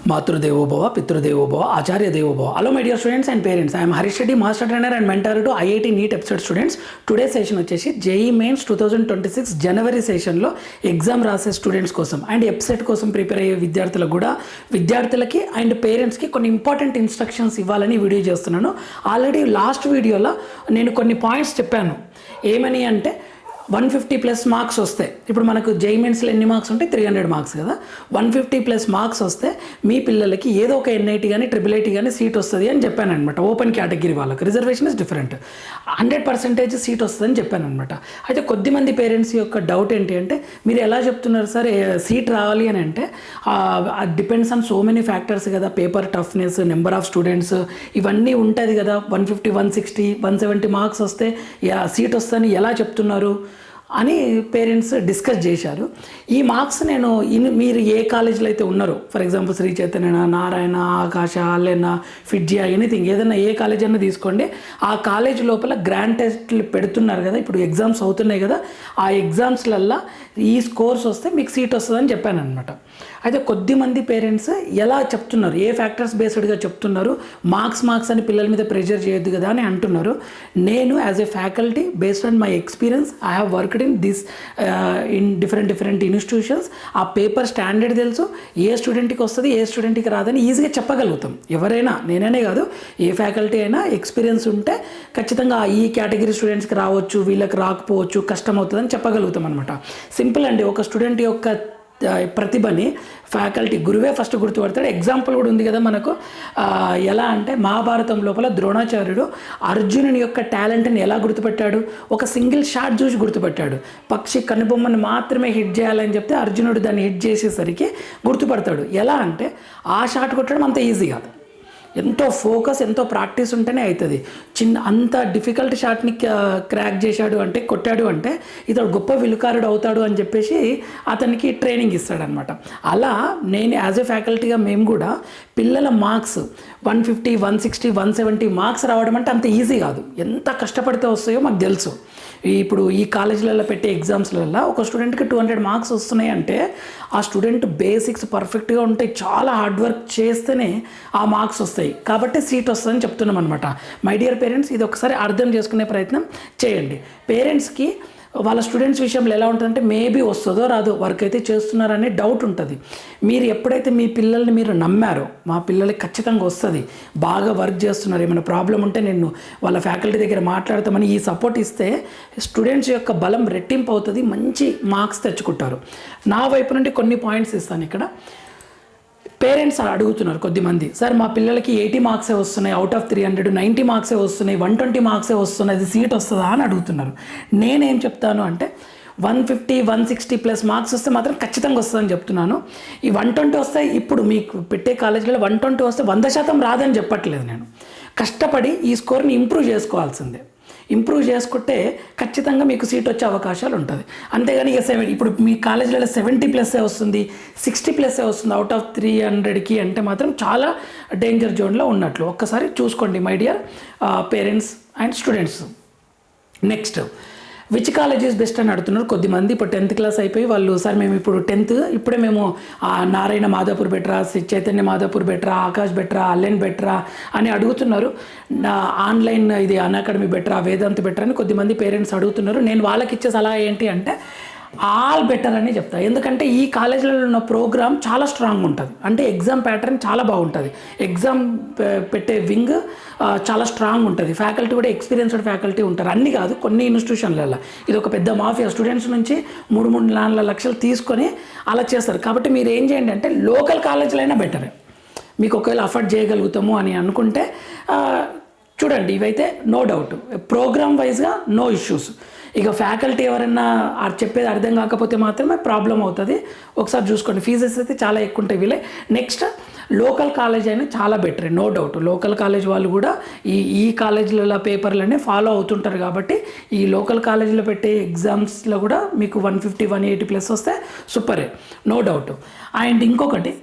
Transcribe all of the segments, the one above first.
మాతృదేవోభవ పితృదేవోభవ ఆచార్య దేవోభవ. Hello my dear students and parents, I am Harish Reddy, master trainer and mentor to IIT NEET episode students. Today session వచ్చేసి JEE mains 2026 జనవరి సెషన్లో exam రాసే students కోసం and website కోసం prepare అయ్యే విద్యార్థులకి and పేరెంట్స్కి కొన్ని ఇంపార్టెంట్ ఇన్స్ట్రక్షన్స్ ఇవ్వాలని వీడియో చేస్తున్నాను. ఆల్రెడీ లాస్ట్ వీడియోలో నేను కొన్ని పాయింట్స్ చెప్పాను. ఏమని అంటే 150+ మార్క్స్ వస్తాయి. ఇప్పుడు మనకు JEE మెయిన్స్లో ఎన్ని మార్క్స్ ఉంటాయి? 300 మార్క్స్ కదా. 150+ మార్క్స్ వస్తే మీ పిల్లలకి ఏదో ఒక NIT కానీ IIIT కానీ సీట్ వస్తుంది అని చెప్పాను అనమాట. ఓపెన్ కేటగిరీ వాళ్ళకి రిజర్వేషన్ ఇస్ డిఫరెంట్, 100% సీట్ వస్తుందని చెప్పాను అనమాట. అయితే కొద్దిమంది పేరెంట్స్ యొక్క డౌట్ ఏంటి అంటే, మీరు ఎలా చెప్తున్నారు సార్ సీట్ రావాలి అని అంటే, depends on so many factors కదా, paper toughness, number of students, ఇవన్నీ ఉంటుంది కదా. 150, 160, 170 మార్క్స్ వస్తే సీట్ వస్తుందని ఎలా చెప్తున్నారు అని పేరెంట్స్ డిస్కస్ చేశారు. ఈ మార్క్స్ నేను మీరు ఏ కాలేజీలో అయితే ఉన్నారో, ఫర్ ఎగ్జాంపుల్ శ్రీ చైతన్య, నారాయణ, ఆకాశ, అల్లెన్న, ఫిడ్జియా, ఎనీథింగ్, ఏదైనా ఏ కాలేజ్ అయినా తీసుకోండి. ఆ కాలేజ్ లోపల గ్రాండ్ టెస్ట్లు పెడుతున్నారు కదా, ఇప్పుడు ఎగ్జామ్స్ అవుతున్నాయి కదా, ఆ ఎగ్జామ్స్లల్లో ఈ స్కోర్స్ వస్తే మీకు సీట్ వస్తుందని చెప్పాను అనమాట. అయితే కొద్దిమంది పేరెంట్స్ ఎలా చెప్తున్నారు, ఏ ఫ్యాక్టర్స్ బేస్డ్గా చెప్తున్నారు, మార్క్స్ అని పిల్లల మీద ప్రెషర్ చేయొద్దు కదా అని అంటున్నారు. నేను as a faculty based on my experience I have worked in this in different institutions. ఆ పేపర్ స్టాండర్డ్ తెలుసు, ఏ స్టూడెంట్కి వస్తుంది ఏ స్టూడెంట్కి రాదని ఈజీగా చెప్పగలుగుతాం. ఎవరైనా, నేననే కాదు, ఏ ఫ్యాకల్టీ అయినా ఎక్స్పీరియన్స్ ఉంటే ఖచ్చితంగా ఈ కేటగిరీ స్టూడెంట్స్కి రావచ్చు, వీళ్ళకి రాకపోవచ్చు, కష్టం అవుతుందని చెప్పగలుగుతాం అనమాట. సింపుల్ అండి. ఒక స్టూడెంట్ యొక్క ప్రతిభని ఫ్యాకల్టీ గురువే ఫస్ట్ గుర్తుపడతాడు. ఎగ్జాంపుల్ కూడా ఉంది కదా మనకు. ఎలా అంటే మహాభారతం లోపల ద్రోణాచార్యుడు అర్జునుని యొక్క టాలెంట్ని ఎలా గుర్తుపెట్టాడు? ఒక సింగిల్ షాట్ చూసి గుర్తుపెట్టాడు. పక్షి కనుబొమ్మను మాత్రమే హిట్ చేయాలని చెప్తే అర్జునుడు దాన్ని హిట్ చేసేసరికి గుర్తుపడతాడు. ఎలా అంటే ఆ షాట్ కొట్టడం అంత ఈజీ కాదు, ఎంతో ఫోకస్, ఎంతో ప్రాక్టీస్ ఉంటేనే అవుతుంది. అంత డిఫికల్ట్ షాట్ని క్రాక్ చేశాడు అంటే, కొట్టాడు అంటే ఇతడు గొప్ప విలుకారుడు అవుతాడు అని చెప్పేసి అతనికి ట్రైనింగ్ ఇస్తాడనమాట. అలా నేను యాజ్ ఎ ఫ్యాకల్టీగా మేము కూడా పిల్లల మార్క్స్ 150, 160, 170 మార్క్స్ రావడం అంటే అంత ఈజీ కాదు. ఎంత కష్టపడితే వస్తాయో మాకు తెలుసు. ఇప్పుడు ఈ కాలేజీలలో పెట్టే ఎగ్జామ్స్లలో ఒక స్టూడెంట్కి 200 మార్క్స్ వస్తున్నాయి అంటే ఆ స్టూడెంట్ బేసిక్స్ పర్ఫెక్ట్గా ఉంటాయి, చాలా హార్డ్ వర్క్ చేస్తేనే ఆ మార్క్స్ వస్తాయి. కాబట్టి సీట్ వస్తుందని చెప్తున్నాం అనమాట. మై డియర్ పేరెంట్స్, ఇది ఒకసారి అర్థం చేసుకునే ప్రయత్నం చేయండి. పేరెంట్స్కి వాళ్ళ స్టూడెంట్స్ విషయంలో ఎలా ఉంటుందంటే, మేబీ వస్తుందో రాదో, వర్క్ అయితే చేస్తున్నారనే డౌట్ ఉంటుంది. మీరు ఎప్పుడైతే మీ పిల్లల్ని మీరు నమ్మారో, మా పిల్లలకి ఖచ్చితంగా వస్తుంది, బాగా వర్క్ చేస్తున్నారు, ఏమైనా ప్రాబ్లం ఉంటే నేను వాళ్ళ ఫ్యాకల్టీ దగ్గర మాట్లాడతామని ఈ సపోర్ట్ ఇస్తే స్టూడెంట్స్ యొక్క బలం రెట్టింపు అవుతుంది, మంచి మార్క్స్ తెచ్చుకుంటారు. నా వైపు నుండి కొన్ని పాయింట్స్ ఇస్తాను ఇక్కడ. పేరెంట్స్ అడుగుతున్నారు కొద్దిమంది, సార్ మా పిల్లలకి 80 మార్క్సే వస్తున్నాయి, అవుట్ ఆఫ్ 300 90 మార్క్సే వస్తున్నాయి, 120 మార్క్సే వస్తున్నాయి, అది సీట్ వస్తుందా అని అడుగుతున్నారు. నేనేం చెప్తాను అంటే 150, 160+ మార్క్స్ వస్తే మాత్రం ఖచ్చితంగా వస్తుందని చెప్తున్నాను. ఈ 120 వస్తే, ఇప్పుడు మీకు పెట్టే కాలేజీలో 120 వస్తే 100% రాదని చెప్పట్లేదు నేను. కష్టపడి ఈ స్కోర్ని ఇంప్రూవ్ చేసుకోవాల్సిందే. ఇంప్రూవ్ చేసుకుంటే ఖచ్చితంగా మీకు సీట్ వచ్చే అవకాశాలు ఉంటుంది. అంతేగాని ఇక ఇప్పుడు మీ కాలేజీలలో 70+ వస్తుంది, 60+ వస్తుంది అవుట్ ఆఫ్ 300కి అంటే మాత్రం చాలా డేంజర్ జోన్లో ఉన్నట్లు. ఒక్కసారి చూసుకోండి my dear parents and students. Next, which college is best అని అడుగుతున్నారు కొద్దిమంది. ఇప్పుడు 10th క్లాస్ అయిపోయి వాళ్ళు, సార్ మేము ఇప్పుడు 10th ఇప్పుడే మేము నారాయణ మాధాపూర్ బెటరా, చైతన్య మాధాపూర్ బెటరా, ఆకాష్ బెటరా, అల్లెన్ బెటరా అని అడుగుతున్నారు. ఆన్లైన్ ఇది అన్అకాడమీ బెటరా, వేదాంత్ బెటరా అని కొద్దిమంది పేరెంట్స్ అడుగుతున్నారు. నేను వాళ్ళకి ఇచ్చే సలహా ఏంటి అంటే ఆల్ బెటర్ అని చెప్తాను. ఎందుకంటే ఈ కాలేజీలలో ఉన్న ప్రోగ్రామ్ చాలా స్ట్రాంగ్ ఉంటుంది, అంటే ఎగ్జామ్ ప్యాటర్న్ చాలా బాగుంటుంది, ఎగ్జామ్ పెట్టే వింగ్ చాలా స్ట్రాంగ్ ఉంటుంది, ఫ్యాకల్టీ కూడా ఎక్స్పీరియన్స్డ్ ఫ్యాకల్టీ ఉంటారు. అన్నీ కాదు, కొన్ని ఇన్స్టిట్యూషన్లలో ఇది ఒక పెద్ద మాఫియా, స్టూడెంట్స్ నుంచి 3-4 లక్షలు తీసుకొని అలా చేస్తారు. కాబట్టి మీరు ఏం చేయండి అంటే లోకల్ కాలేజీలు అయినా బెటరే. మీకు ఒకవేళ అఫోర్డ్ చేయగలుగుతాము అని అనుకుంటే చూడండి, ఇవైతే నో డౌట్, ప్రోగ్రామ్ వైజ్గా నో ఇష్యూస్. ఇక ఫ్యాకల్టీ ఎవరైనా చెప్పేది అర్థం కాకపోతే మాత్రమే ప్రాబ్లం అవుతుంది. ఒకసారి చూసుకోండి, ఫీజెస్ అయితే చాలా ఎక్కువ ఉంటాయి వీళ్ళే. నెక్స్ట్, లోకల్ కాలేజ్ అయినా చాలా better, no doubt. Local college వాళ్ళు కూడా ఈ కాలేజీల పేపర్లనే ఫాలో అవుతుంటారు. కాబట్టి ఈ లోకల్ కాలేజీలో పెట్టే ఎగ్జామ్స్లో కూడా మీకు 150, 180+ వస్తే సూపరే, నో డౌట్. అండ్ ఇంకొకటి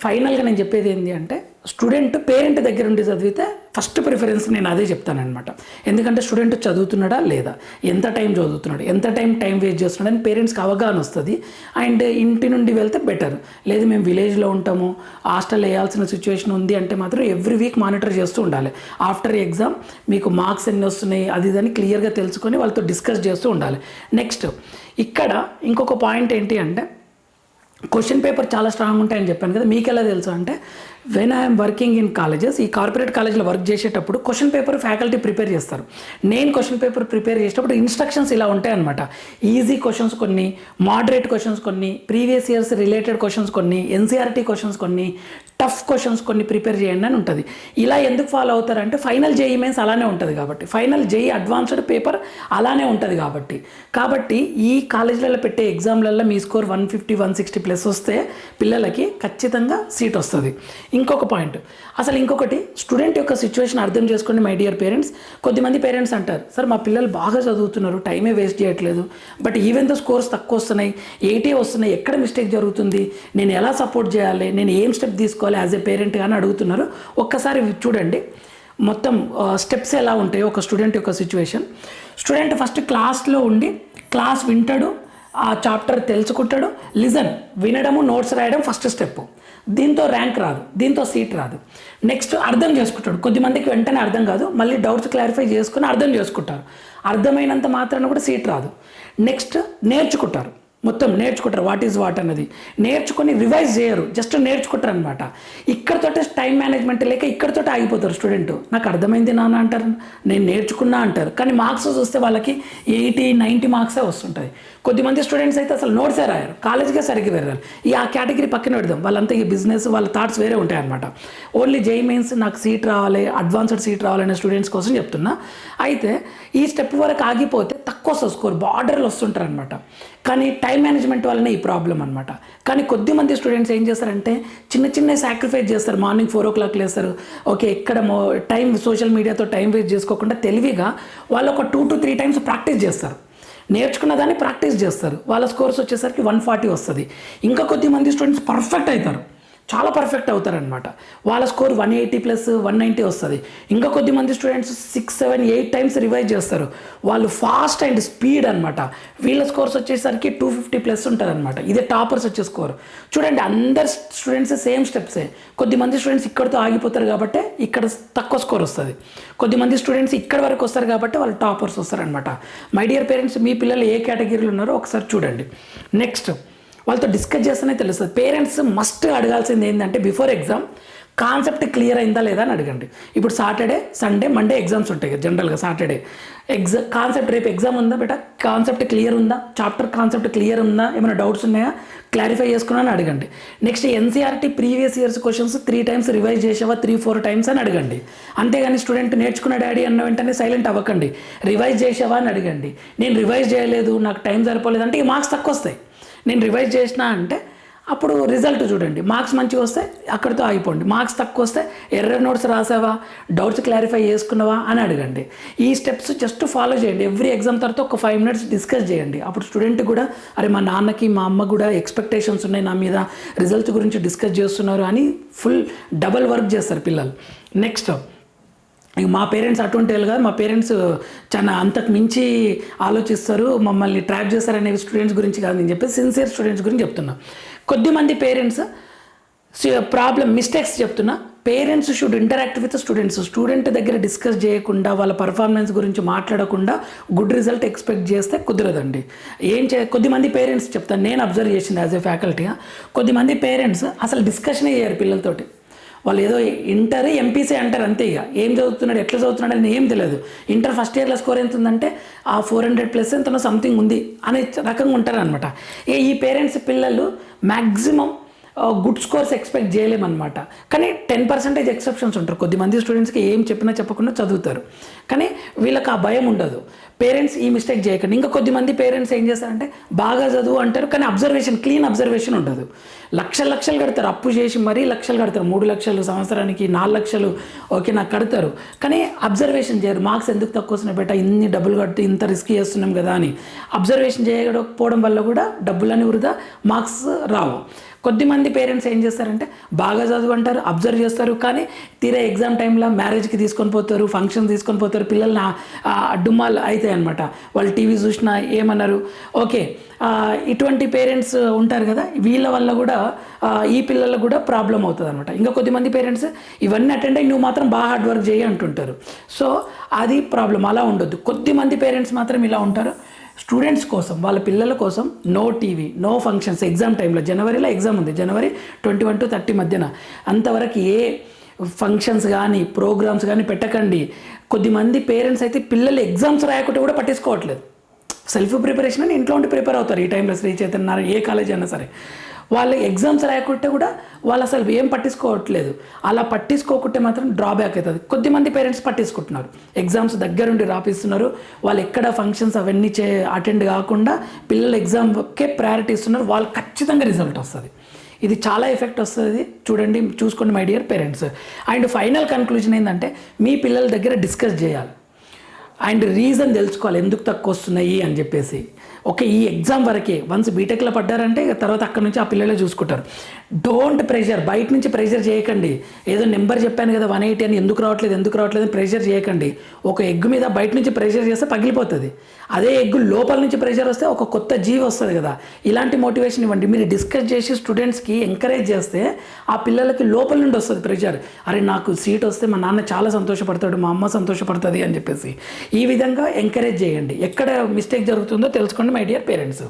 ఫైనల్గా నేను చెప్పేది ఏంటి అంటే, స్టూడెంట్ పేరెంట్ దగ్గర ఉండి చదివితే ఫస్ట్ ప్రిఫరెన్స్ నేను అదే చెప్తానమాట. ఎందుకంటే స్టూడెంట్ చదువుతున్నాడా లేదా, ఎంత టైం చదువుతున్నాడు, ఎంత టైం వేస్ట్ చేస్తున్నాడు అని పేరెంట్స్కి అవగాహన వస్తుంది. అండ్ ఇంటి నుండి వెళ్తే బెటర్. లేదు మేము విలేజ్లో ఉంటాము, హాస్టల్ వేయాల్సిన సిచ్యువేషన్ ఉంది అంటే మాత్రం ఎవ్రీ వీక్ మానిటర్ చేస్తూ ఉండాలి. ఆఫ్టర్ ఎగ్జామ్ మీకు మార్క్స్ ఎన్ని వస్తున్నాయి అది ఇదని క్లియర్గా తెలుసుకొని వాళ్ళతో డిస్కస్ చేస్తూ ఉండాలి. నెక్స్ట్ ఇక్కడ ఇంకొక పాయింట్ ఏంటి అంటే క్వశ్చన్ పేపర్ చాలా స్ట్రాంగ్ ఉంటాయని చెప్పాను కదా. మీకు ఎలా తెలుసు అంటే when I'm working in colleges, ఈ కార్పొరేట్ కాలేజ్లో వర్క్ చేసేటప్పుడు క్వశ్చన్ పేపర్ ఫ్యాకల్టీ ప్రిపేర్ చేస్తారు. నేను క్వశ్చన్ పేపర్ ప్రిపేర్ చేసేటప్పుడు ఇన్స్ట్రక్షన్స్ ఇలా ఉంటాయన్నమాట. ఈజీ క్వశ్చన్స్ కొన్ని, మోడరేట్ క్వశ్చన్స్ కొన్ని, ప్రీవియస్ ఇయర్స్ రిలేటెడ్ క్వశ్చన్స్ కొన్ని, ఎన్సీఆర్టీ క్వశ్చన్స్ కొన్ని, టఫ్ క్వశ్చన్స్ కొన్ని ప్రిపేర్ చేయండి అని ఉంటుంది. ఇలా ఎందుకు ఫాలో అవుతారంటే ఫైనల్ జేఈ మెయిన్స్ అలానే ఉంటుంది కాబట్టి, ఫైనల్ జేఈ అడ్వాన్స్డ్ పేపర్ అలానే ఉంటుంది కాబట్టి ఈ కాలేజీలలో పెట్టే ఎగ్జామ్లలో మీ స్కోర్ 150, 160 ప్లస్ వస్తే పిల్లలకి ఖచ్చితంగా సీట్ వస్తుంది. ఇంకొక పాయింట్, అసలు ఇంకొకటి స్టూడెంట్ యొక్క సిచ్యువేషన్ అర్థం చేసుకోండి మై డియర్ పేరెంట్స్. కొద్దిమంది పేరెంట్స్ అంటారు, సార్ మా పిల్లలు బాగా చదువుతున్నారు, టైమే వేస్ట్ చేయట్లేదు, బట్ ఈవెన్ దో స్కోర్స్ తక్కువ వస్తున్నాయి, 80 వస్తున్నాయి, ఎక్కడ మిస్టేక్ జరుగుతుంది, నేను ఎలా సపోర్ట్ చేయాలి, నేను ఏం స్టెప్ తీసుకోవాలి యాజ్ ఏ పేరెంట్ అని అడుగుతున్నారు. ఒక్కసారి చూడండి మొత్తం స్టెప్స్ ఎలా ఉంటాయో ఒక స్టూడెంట్ యొక్క సిచ్యువేషన్. స్టూడెంట్ ఫస్ట్ క్లాస్లో ఉండి క్లాస్ వింటాడు, ఆ చాప్టర్ తెలుసుకుంటాడు. లిజన్, వినడము, నోట్స్ రాయడం ఫస్ట్ స్టెప్. దీంతో ర్యాంక్ రాదు, దీంతో సీట్ రాదు. నెక్స్ట్ అర్థం చేసుకుంటాడు. కొద్దిమందికి వెంటనే అర్థం కాదు, మళ్ళీ డౌట్స్ క్లారిఫై చేసుకుని అర్థం చేసుకుంటారు. అర్థమైనంత మాత్రాన కూడా సీట్ రాదు. నెక్స్ట్ నేర్చుకుంటారు, మొత్తం నేర్చుకుంటారు వాట్ ఈజ్ వాట్ అన్నది. నేర్చుకొని రివైజ్ చేయరు, జస్ట్ నేర్చుకుంటారు అనమాట. ఇక్కడతోటే టైం మేనేజ్మెంట్ లేక ఇక్కడతోటే ఆగిపోతారు. స్టూడెంట్ నాకు అర్థమైంది నాన్న అంటారు, నేను నేర్చుకున్నా అంటారు, కానీ మార్క్స్ చూస్తే వాళ్ళకి 80, 90 మార్క్సే వస్తుంటాయి. కొద్దిమంది స్టూడెంట్స్ అయితే అసలు నోట్సే రాయారు, కాలేజ్కే సరిగ్గా వెళ్ళారు. ఆ కేటగిరీ పక్కన పెడదాం, వాళ్ళంతా ఈ బిజినెస్ వాళ్ళ థాట్స్ వేరే ఉంటాయన్నమాట. ఓన్లీ జేఈ మెయిన్స్ నాకు సీట్ రావాలి, అడ్వాన్స్డ్ సీట్ రావాలనే స్టూడెంట్స్ కోసం చెప్తున్నా. అయితే ఈ స్టెప్ వరకు ఆగిపోతే తక్కువ వస్తుంది స్కోర్, బార్డర్లు వస్తుంటారు అనమాట. కానీ టైం మేనేజ్మెంట్ వల్లనే ఈ ప్రాబ్లం అనమాట. కానీ కొద్దిమంది స్టూడెంట్స్ ఏం చేస్తారంటే చిన్న సాక్రిఫైస్ చేస్తారు. మార్నింగ్ 4 o'clock లేస్తారు, ఓకే ఎక్కడ టైం సోషల్ మీడియాతో టైం వేస్ట్ చేసుకోకుండా తెలివిగా వాళ్ళు ఒక 2 to 3 times ప్రాక్టీస్ చేస్తారు. నేర్చుకున్న దాన్ని ప్రాక్టీస్ చేస్తారు. వాళ్ళ స్కోర్స్ వచ్చేసరికి 140 వస్తుంది. ఇంకా కొద్దిమంది స్టూడెంట్స్ పర్ఫెక్ట్ అవుతారు, చాలా పర్ఫెక్ట్ అవుతారనమాట. వాళ్ళ స్కోర్ 180 ప్లస్ 190 వస్తుంది. ఇంకా కొద్దిమంది స్టూడెంట్స్ 6, 7, 8 times రివైజ్ చేస్తారు. వాళ్ళు ఫాస్ట్ అండ్ స్పీడ్ అనమాట. వీళ్ళ స్కోర్స్ వచ్చేసరికి 250 ప్లస్ ఉంటుంది అనమాట. ఇదే టాపర్స్ వచ్చే స్కోర్. చూడండి అందరు స్టూడెంట్స్ సేమ్ స్టెప్సే. కొద్దిమంది స్టూడెంట్స్ ఇక్కడితో ఆగిపోతారు కాబట్టి ఇక్కడ తక్కువ స్కోర్ వస్తుంది. కొద్దిమంది స్టూడెంట్స్ ఇక్కడ వరకు వస్తారు కాబట్టి వాళ్ళు టాపర్స్ వస్తారనమాట. మై డియర్ పేరెంట్స్, మీ పిల్లలు ఏ కేటగిరీలో ఉన్నారో ఒకసారి చూడండి. నెక్స్ట్ వాళ్ళతో డిస్కస్ చేస్తేనే తెలుస్తుంది. పేరెంట్స్ మస్ట్ అడగాల్సింది ఏంటంటే బిఫోర్ ఎగ్జామ్ కాన్సెప్ట్ క్లియర్ అయిందా లేదా అని అడగండి. ఇప్పుడు సాటర్డే, సండే, మండే ఎగ్జామ్స్ ఉంటాయి కదా జనరల్గా. సాటర్డే కాన్సెప్ట్, రేపు ఎగ్జామ్ ఉందా బేటా, కాన్సెప్ట్ క్లియర్ ఉందా, చాప్టర్ కాన్సెప్ట్ క్లియర్ ఉందా, ఏమైనా డౌట్స్ ఉన్నాయా, క్లారిఫై చేసుకున్నాను అడగండి. Next NCERT previous years questions 3 times revise చేసావా, 3-4 times అని అడగండి. అంతేగాని స్టూడెంట్ నేర్చుకున్న డాడీ అన్న వెంటనే సైలెంట్ అవ్వకండి. రివైజ్ చేసావా అని అడగండి. నేను రివైజ్ చేయలేదు, నాకు టైం సరిపోలేదు అంటే ఈ మార్క్స్ తక్కువ వస్తాయి. నేను రివైజ్ చేసినా అంటే అప్పుడు రిజల్ట్ చూడండి, మార్క్స్ మంచిగా వస్తే అక్కడితో ఆగిపోండి. మార్క్స్ తక్కువ వస్తే ఎర్రర్ నోట్స్ రాసావా, డౌట్స్ క్లారిఫై చేసుకున్నావా అని అడగండి. ఈ స్టెప్స్ జస్ట్ ఫాలో చేయండి. ఎవ్రీ ఎగ్జామ్ తర్వాత ఒక 5 minutes డిస్కస్ చేయండి. అప్పుడు స్టూడెంట్ కూడా అరే మా నాన్నకి మా అమ్మ కూడా ఎక్స్పెక్టేషన్స్ ఉన్నాయి నా మీద, రిజల్ట్స్ గురించి డిస్కస్ చేస్తున్నారు అని ఫుల్ డబల్ వర్క్ చేస్తారు పిల్లలు. నెక్స్ట్ మా పేరెంట్స్ అటువంటి వాళ్ళు కాదు, మా పేరెంట్స్ చాలా అంతకు మించి ఆలోచిస్తారు, మమ్మల్ని ట్రాప్ చేస్తారనే స్టూడెంట్స్ గురించి కాదు నేను చెప్పేసి సిన్సియర్ స్టూడెంట్స్ గురించి చెప్తున్నా. కొద్దిమంది పేరెంట్స్ మిస్టేక్స్ చెప్తున్నా. Parents should interact with student దగ్గర డిస్కస్ చేయకుండా, వాళ్ళ పర్ఫార్మెన్స్ గురించి మాట్లాడకుండా గుడ్ రిజల్ట్ ఎక్స్పెక్ట్ చేస్తే కుదరదండి. కొద్దిమంది పేరెంట్స్ చెప్తాను, నేను అబ్జర్వ్ చేసింది యాజ్ ఏ ఫ్యాకల్టీగా. కొద్దిమంది పేరెంట్స్ అసలు డిస్కషనే చేయరు పిల్లలతోటి. వాళ్ళు ఏదో ఇంటర్ ఎంపీసీ అంటారు అంతే. ఇక ఏం చదువుతున్నాడు, ఎట్లా చదువుతున్నాడు అని ఏం తెలియదు. ఇంటర్ ఫస్ట్ ఇయర్లో స్కోర్ ఎంత ఉందంటే ఆ 400+ ఎంతనో సంథింగ్ ఉంది అనే రకంగా ఉంటారనమాట. ఈ పేరెంట్స్ పిల్లలు మ్యాక్సిమం గుడ్ స్కోర్స్ ఎక్స్పెక్ట్ చేయలేమన్నమాట. కానీ 10% ఎక్సెప్షన్స్ ఉంటారు. కొద్దిమంది స్టూడెంట్స్కి ఏం చెప్పినా చెప్పకుండా చదువుతారు, కానీ వీళ్ళకి ఆ భయం ఉండదు. పేరెంట్స్ ఈ మిస్టేక్ చేయకండి. ఇంకా కొద్దిమంది పేరెంట్స్ ఏం చేస్తారంటే బాగా చదువు అంటారు, కానీ క్లీన్ అబ్జర్వేషన్ ఉండదు. లక్షలు కడతారు, అప్పు చేసి మరీ లక్షలు కడతారు. 3 లక్షలు సంవత్సరానికి, 4 లక్షలు ఓకే నాకు కడతారు, కానీ అబ్జర్వేషన్ చేయరు. మార్క్స్ ఎందుకు తక్కువ వస్తున్నాయి బేటా, ఇన్ని డబ్బులు కట్టి ఇంత రిస్క్ చేస్తున్నాం కదా అని అబ్జర్వేషన్ చేయకపోవడం వల్ల కూడా డబ్బులని వృధా, మార్క్స్ రావు. కొద్దిమంది పేరెంట్స్ ఏం చేస్తారంటే బాగా చదువుకుంటారు, అబ్జర్వ్ చేస్తారు, కానీ తీరా ఎగ్జామ్ టైంలో మ్యారేజ్కి తీసుకొని పోతారు, ఫంక్షన్ తీసుకొని పోతారు, పిల్లల్ని డుమ్మాలు అవుతాయి అనమాట. వాళ్ళు టీవీ చూసినా ఏమన్నారు. ఓకే, ఇటువంటి పేరెంట్స్ ఉంటారు కదా, వీళ్ళ వల్ల కూడా ఈ పిల్లలకు కూడా ప్రాబ్లం అవుతుంది అనమాట. ఇంకా కొద్దిమంది పేరెంట్స్ ఇవన్నీ అటెండ్ అయ్యి నువ్వు మాత్రం బాగా హార్డ్ వర్క్ చేయి అంటుంటారు. సో అది ప్రాబ్లం. అలా ఉండొద్దు. కొద్దిమంది పేరెంట్స్ మాత్రం ఇలా ఉంటారు, స్టూడెంట్స్ కోసం, వాళ్ళ పిల్లల కోసం no TV, no functions. Exam టైంలో జనవరిలో ఎగ్జామ్ ఉంది, జనవరి 21 to 30 మధ్యన, అంతవరకు ఏ ఫంక్షన్స్ కానీ ప్రోగ్రామ్స్ కానీ పెట్టకండి. కొద్దిమంది పేరెంట్స్ అయితే పిల్లలు ఎగ్జామ్స్ రాయకుంటే కూడా పట్టించుకోవట్లేదు. సెల్ఫ్ ప్రిపరేషన్ అని ఇంట్లో ఉండి ప్రిపేర్ అవుతారు. ఈ టైంలో శ్రీ చైతన్య ఏ కాలేజ్ అయినా సరే వాళ్ళు ఎగ్జామ్స్ రాయకుంటే కూడా వాళ్ళు అసలు ఏం పట్టించుకోవట్లేదు. అలా పట్టించుకోకుంటే మాత్రం డ్రాబ్యాక్ అవుతుంది. కొద్దిమంది పేరెంట్స్ పట్టించుకుంటున్నారు, ఎగ్జామ్స్ దగ్గరుండి రాపిస్తున్నారు, వాళ్ళు ఎక్కడ ఫంక్షన్స్ అవన్నీ అటెండ్ కాకుండా పిల్లలు ఎగ్జామ్కే ప్రయారిటీ ఇస్తున్నారు. వాళ్ళు ఖచ్చితంగా రిజల్ట్ వస్తుంది. ఇది చాలా ఎఫెక్ట్ వస్తుంది. చూడండి, చూసుకోండి my dear parents. And final conclusion ఏంటంటే మీ పిల్లల దగ్గర డిస్కస్ చేయాలి అండ్ రీజన్ తెలుసుకోవాలి ఎందుకు తక్కువ వస్తున్నాయి అని చెప్పేసి. ఓకే, ఈ ఎగ్జామ్ వరకే. వన్స్ బీటెక్లో పడ్డారంటే తర్వాత అక్కడ నుంచి ఆ పిల్లలే చూసుకుంటారు. డోంట్ ప్రెషర్, బయట నుంచి ప్రెషర్ చేయకండి. ఏదో నెంబర్ చెప్పాను కదా 180 అని, ఎందుకు రావట్లేదు అని ప్రెషర్ చేయకండి. ఒక ఎగ్ మీద బయట నుంచి ప్రెషర్ చేస్తే పగిలిపోతుంది. అదే ఎగ్ లోపల నుంచి ప్రెషర్ వస్తే ఒక కొత్త జీవి వస్తుంది కదా. ఇలాంటి మోటివేషన్ ఇవ్వండి. మీరు డిస్కస్ చేసి స్టూడెంట్స్కి ఎంకరేజ్ చేస్తే ఆ పిల్లలకి లోపల నుండి వస్తుంది ప్రెషర్. అరే నాకు సీట్ వస్తే మా నాన్న చాలా సంతోషపడతాడు, మా అమ్మ సంతోషపడుతుంది అని చెప్పేసి ఈ విధంగా ఎంకరేజ్ చేయండి. ఎక్కడ మిస్టేక్ జరుగుతుందో తెలుసుకోండి మై డియర్ పేరెంట్స్.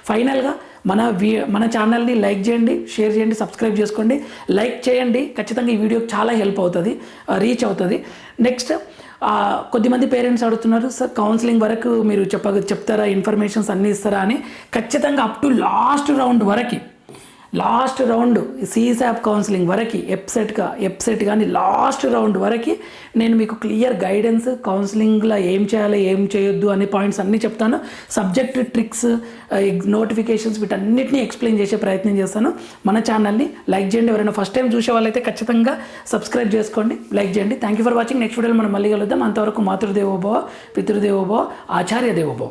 ఫైనల్గా మన ఛానల్ని లైక్ చేయండి, షేర్ చేయండి, సబ్స్క్రైబ్ చేసుకోండి. లైక్ చేయండి, ఖచ్చితంగా ఈ వీడియోకి చాలా హెల్ప్ అవుతుంది, రీచ్ అవుతుంది. నెక్స్ట్ కొద్దిమంది పేరెంట్స్ అడుగుతున్నారు, సార్ కౌన్సిలింగ్ వరకు మీరు చెప్తారా, ఇన్ఫర్మేషన్స్ అన్నీ ఇస్తారా అని. ఖచ్చితంగా up to last round సీసాప్ counselling వరకు ఎప్సెట్ కానీ లాస్ట్ రౌండ్ వరకు నేను మీకు క్లియర్ గైడెన్స్, కౌన్సిలింగ్లో ఏం చేయాలి ఏం చేయొద్దు అనే పాయింట్స్ అన్నీ చెప్తాను. సబ్జెక్ట్ ట్రిక్స్, నోటిఫికేషన్స్ వీటన్నిటిని ఎక్స్ప్లెయిన్ చేసే ప్రయత్నం చేస్తాను. మన ఛానల్ని లైక్ చేయండి. ఎవరైనా ఫస్ట్ టైం చూసే వాళ్ళైతే ఖచ్చితంగా సబ్స్క్రైబ్ చేసుకోండి, లైక్ చేయండి. Thank you for watching. Next వీడియోలో మనం మళ్ళీ కలుద్దాం. అంతవరకు మాతృదేవోభవ, పితృదేవోభవ, ఆచార్య దేవోభవ.